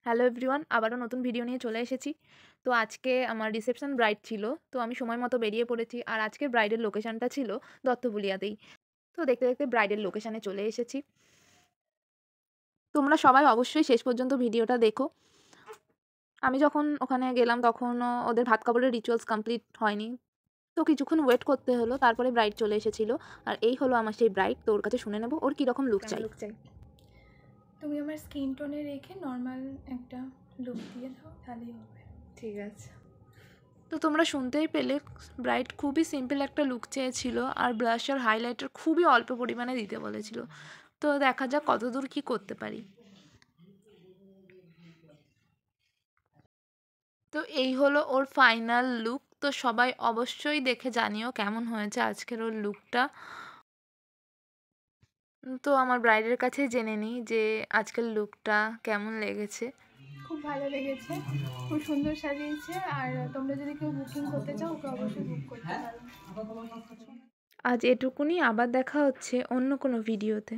Hello everyone, আবারও নতুন video নিয়ে চলে এসেছি। তো আজকে আমার রিসেপশন ব্রাইড ছিল। তো আমি সময় মতো বেরিয়ে পড়েছি। আর আজকের ব্রাইডের লোকেশনটা ছিল দত্তবুলিয়াতেই। তো দেখতে, দেখতে ব্রাইডের লোকেশনে চলে এসেছি। তোমরা সবাই অবশ্যই শেষ পর্যন্ত ভিডিওটা দেখো। আমি যখন ওখানে গেলাম তখনও ওদের ভাত কাপড়ের রিচুয়ালস কমপ্লিট হয়নি। তো কিছুক্ষণ ওয়েট করতে হলো। তারপরে ব্রাইড চলে এসেছিল। আর এই হলো আমার সেই ব্রাইড। তো ওর কাছে শুনে নেব ওর কীরকম লুক চাই। তুমি আমার স্কিন টোনে রেখে নর্মাল একটা লুক দিয়ে দাও, তাহলেই হবে। ঠিক আছে। তো তোমরা শুনতেই পেলে ব্রাইড খুবই সিম্পল একটা লুক চেয়েছিল আর ব্লাশ আর হাইলাইটার খুবই অল্প পরিমাণে দিতে বলেছিল। তো দেখা যাক কতদূর কি করতে পারি। তো এই হলো ওর ফাইনাল লুক। তো সবাই অবশ্যই দেখে জানিও কেমন হয়েছে আজকের ওর লুকটা। তো আমার ব্রাইডের কাছেই জেনে নিই যে আজকের লুকটা কেমন লেগেছে। খুব ভালো লেগেছে, খুব সুন্দর সাজিয়েছে। আর তোমরা যদি কেউ বুকিং করতে চাও ওকে অবশ্যই বুক করতে পারো। আজ এটুকুনি, আবার দেখা হচ্ছে অন্য কোনো ভিডিওতে।